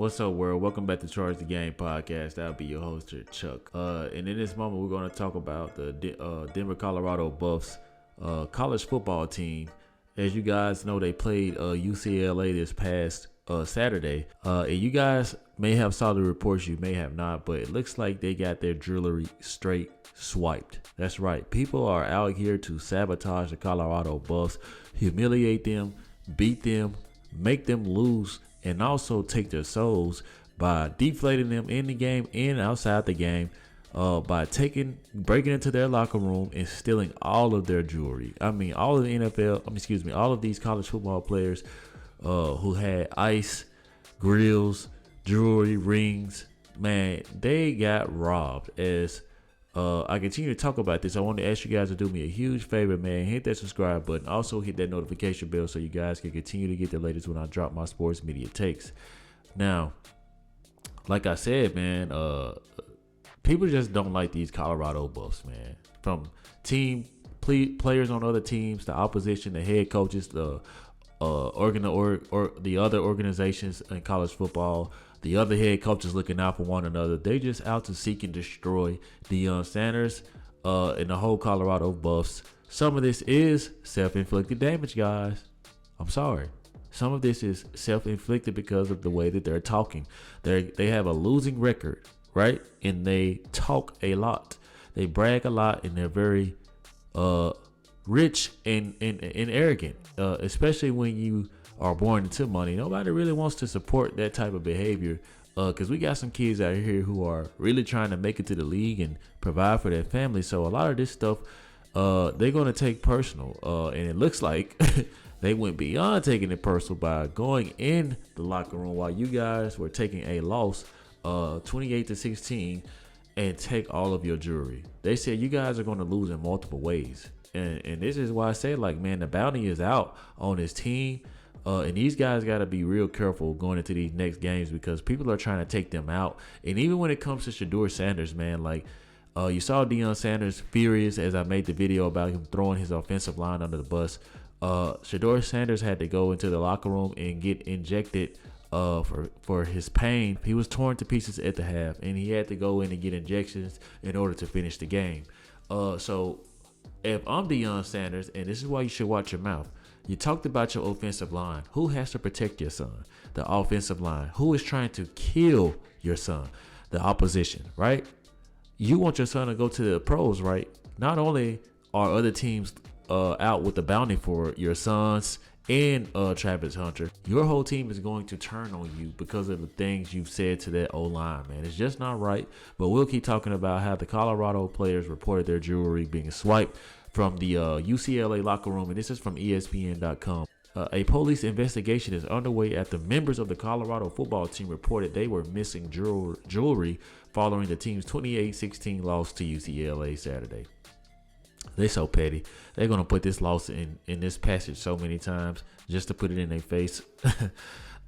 What's up, world? Welcome back to Charge the Game podcast. I'll be your host here, Chuck. And in this moment, we're going to talk about the Denver, Colorado Buffs college football team. As you guys know, they played UCLA this past Saturday. And you guys may have saw the reports, you may have not, but it looks like they got their jewelry straight swiped. That's right. People are out here to sabotage the Colorado Buffs, humiliate them, beat them, make them lose, and also take their souls by deflating them in the game and outside the game, by breaking into their locker room and stealing all of their jewelry. I mean, all of the all of these college football players who had ice, grills, jewelry, rings, man, they got robbed. As I continue to talk about this, I want to ask you guys to do me a huge favor, man. Hit that subscribe button. Also, hit that notification bell so you guys can continue to get the latest when I drop my sports media takes. Now, like I said, man, people just don't like these Colorado Buffs, man. From players on other teams, the opposition, the head coaches, the the other organizations in college football, the other head coaches looking out for one another. They just out to seek and destroy Deion Sanders and the whole Colorado Buffs. Some of this is self-inflicted damage, guys. I'm sorry. Some of this is self-inflicted because of the way that they're talking. They have a losing record, right? And they talk a lot. They brag a lot, and they're very rich and arrogant, especially when you are born into money. Nobody really wants to support that type of behavior, because we got some kids out here who are really trying to make it to the league and provide for their family. So a lot of this stuff they're going to take personal, and it looks like they went beyond taking it personal by going in the locker room while you guys were taking a loss 28-16 and take all of your jewelry. They said you guys are going to lose in multiple ways, and this is why I say, like, man, the bounty is out on this team. And these guys got to be real careful going into these next games, because people are trying to take them out. And even when it comes to Shedeur Sanders, man, like you saw Deion Sanders furious as I made the video about him throwing his offensive line under the bus. Shedeur Sanders had to go into the locker room and get injected for his pain. He was torn to pieces at the half, and he had to go in and get injections in order to finish the game. So if I'm Deion Sanders, and this is why you should watch your mouth. You talked about your offensive line. Who has to protect your son? The offensive line. Who is trying to kill your son? The opposition, right? You want your son to go to the pros, right? Not only are other teams out with the bounty for your sons and Travis Hunter, your whole team is going to turn on you because of the things you've said to that O-line, man. It's just not right. But we'll keep talking about how the Colorado players reported their jewelry being swiped from the UCLA locker room, and this is from ESPN.com. A police investigation is underway after members of the Colorado football team reported they were missing jewelry following the team's 28-16 loss to UCLA Saturday. They so petty. They're going to put this loss in this passage so many times just to put it in their face.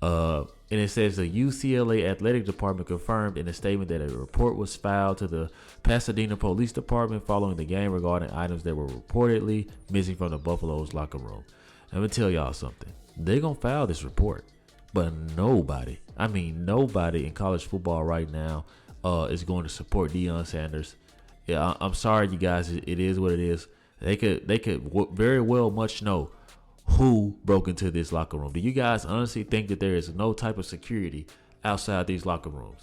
And it says the UCLA athletic department confirmed in a statement that a report was filed to the Pasadena Police Department following the game regarding items that were reportedly missing from the Buffalo's locker room. Let me tell y'all something. They're going to file this report, but nobody in college football right now is going to support Deion Sanders. Yeah, I'm sorry, you guys. It is what it is. They could very well much know who broke into this locker room. Do you guys honestly think that there is no type of security outside these locker rooms?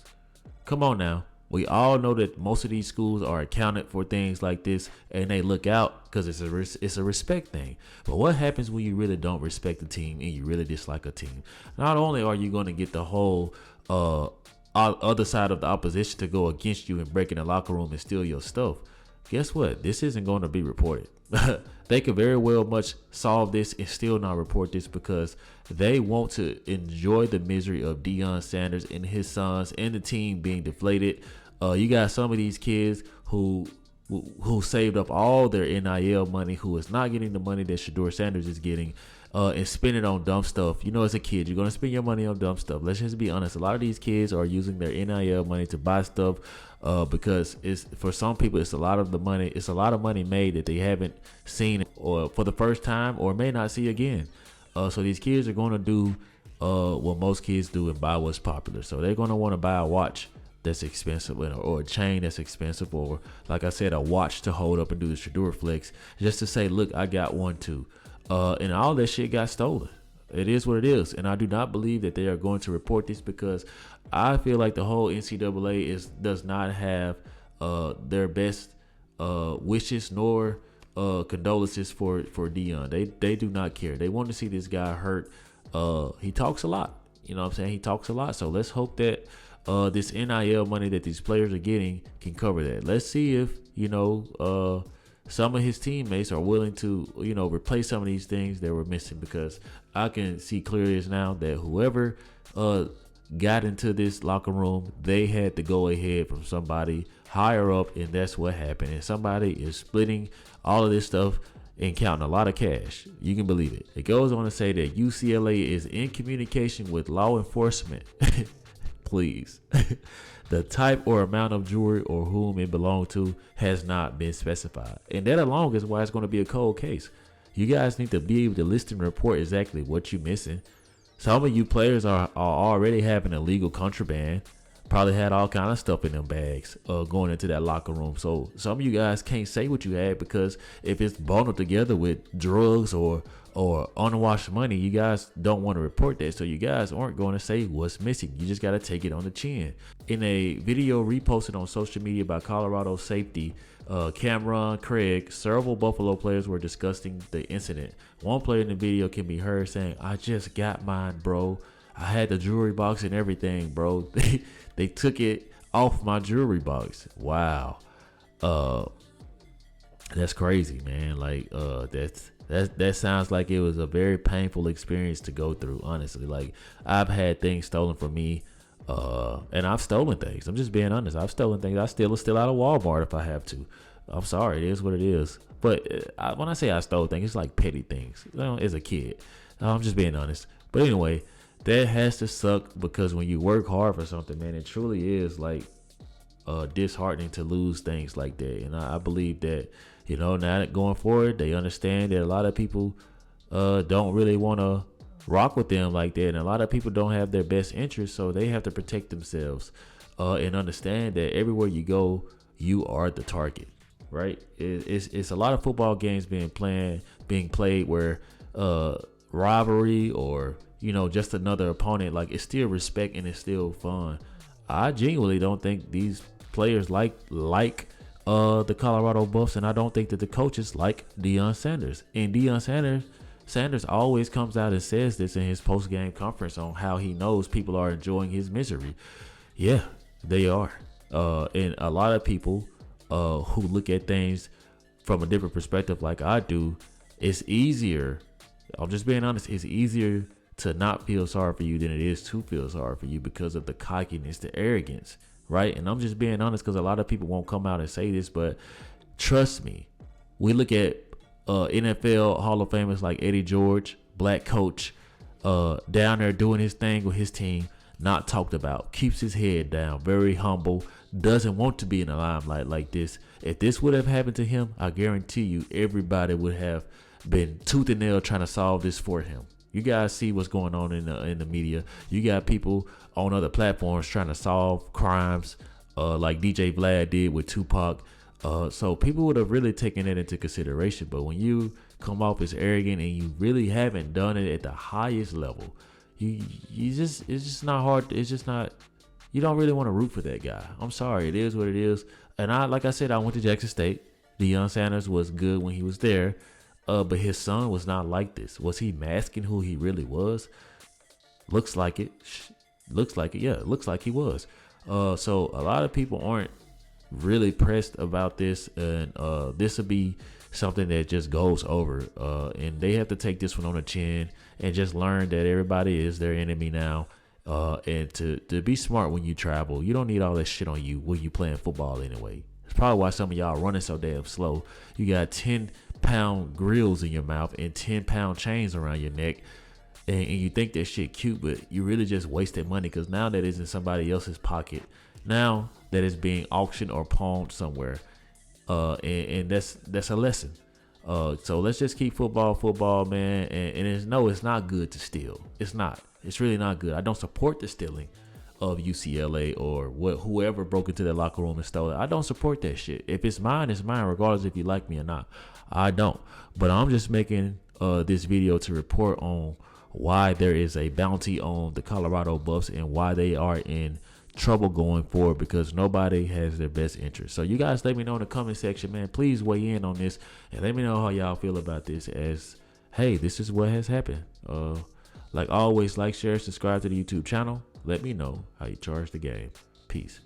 Come on now. We all know that most of these schools are accounted for things like this, and they look out because it's a respect thing. But what happens when you really don't respect a team and you really dislike a team? Not only are you going to get the whole other side of the opposition to go against you and break in the locker room and steal your stuff, guess what? This isn't going to be reported. They could very well much solve this and still not report this because they want to enjoy the misery of Deion Sanders and his sons and the team being deflated. You got some of these kids who saved up all their NIL money, who is not getting the money that Shedeur Sanders is getting, and spend it on dumb stuff. You know, as a kid, you're going to spend your money on dumb stuff. Let's just be honest. A lot of these kids are using their NIL money to buy stuff because it's, for some people, it's a lot of money made that they haven't seen or for the first time or may not see again. So these kids are going to do what most kids do and buy what's popular. So they're gonna want to buy a watch that's expensive, or a chain that's expensive, or like I said, a watch to hold up and do the Shador flex, just to say, look, I got one too. And all that shit got stolen. It is what it is, and I do not believe that they are going to report this, because I feel like the whole NCAA does not have their best wishes nor condolences for Deion. They do not care. They want to see this guy hurt. He talks a lot. You know what I'm saying? He talks a lot. So let's hope that this NIL money that these players are getting can cover that. Let's see if, some of his teammates are willing to, replace some of these things that were missing, because I can see clearly as now that whoever got into this locker room, they had to go ahead from somebody higher up, and that's what happened. And somebody is splitting all of this stuff and counting a lot of cash. You can believe it. It goes on to say that UCLA is in communication with law enforcement. Please. The type or amount of jewelry or whom it belonged to has not been specified. And that alone is why it's going to be a cold case. You guys need to be able to list and report exactly what you're missing. Some of you players are already having illegal contraband. Probably had all kind of stuff in them bags going into that locker room. So some of you guys can't say what you had, because if it's bundled together with drugs or unwashed money, you guys don't want to report that. So you guys aren't going to say what's missing. You just got to take it on the chin. In a video reposted on social media by Colorado safety Cameron Craig, several Buffalo players were discussing the incident. One player in the video can be heard saying, "I just got mine, bro. I had the jewelry box and everything, bro. They took it off my jewelry box." Wow. That's crazy, man. Like, that sounds like it was a very painful experience to go through, honestly. Like, I've had things stolen from me, and I've stolen things. I'm just being honest. I've stolen things. I steal out of Walmart if I have to. I'm sorry. It is what it is. But when I say I stole things, it's like petty things, as a kid. I'm just being honest. But anyway, that has to suck, because when you work hard for something, man, it truly is like disheartening to lose things like that. And I believe that, now that going forward, they understand that a lot of people don't really want to rock with them like that. And a lot of people don't have their best interests, so they have to protect themselves and understand that everywhere you go, you are the target, right? It's a lot of football games being played where rivalry or just another opponent, like, it's still respect and it's still fun. I genuinely don't think these players like the Colorado Buffs, and I don't think that the coaches like Deion Sanders. And Deion Sanders always comes out and says this in his post-game conference on how he knows people are enjoying his misery. Yeah, they are. And a lot of people who look at things from a different perspective like I do, it's easier, I'm just being honest, it's easier to not feel sorry for you than it is to feel sorry for you, because of the cockiness, the arrogance, right? And I'm just being honest, because a lot of people won't come out and say this, but trust me, we look at NFL Hall of Famers like Eddie George, black coach, down there doing his thing with his team, not talked about, keeps his head down, very humble, doesn't want to be in the limelight like this. If this would have happened to him, I guarantee you everybody would have been tooth and nail trying to solve this for him. You guys see what's going on in the media. You got people on other platforms trying to solve crimes like DJ Vlad did with Tupac. So people would have really taken that into consideration. But when you come off as arrogant and you really haven't done it at the highest level, it's just not hard. It's just not, you don't really want to root for that guy. I'm sorry. It is what it is. And like I said, I went to Jackson State. Deion Sanders was good when he was there. But his son was not like this. Was he masking who he really was? Looks like it. Yeah, it looks like he was. So a lot of people aren't really pressed about this, and this will be something that just goes over. And they have to take this one on the chin and just learn that everybody is their enemy now. And to be smart when you travel. You don't need all that shit on you when you playing football anyway. It's probably why some of y'all running so damn slow. You got 10-pound grills in your mouth and 10-pound chains around your neck, and you think that shit cute, but you really just wasted money, because now that is in somebody else's pocket, now that is being auctioned or pawned somewhere, and that's a lesson. So let's just keep football, man, and it's not good to steal. It's not. It's really not good. I don't support the stealing of UCLA or whoever broke into their locker room and stole it. I don't support that shit. If it's mine, it's mine, regardless if you like me or not. I don't. But I'm just making this video to report on why there is a bounty on the Colorado Buffs and why they are in trouble going forward, because nobody has their best interest. So you guys let me know in the comment section, man. Please weigh in on this and let me know how y'all feel about this, as hey, this is what has happened. Like always, like, share, subscribe to the YouTube channel. Let me know how you charge the game. Peace.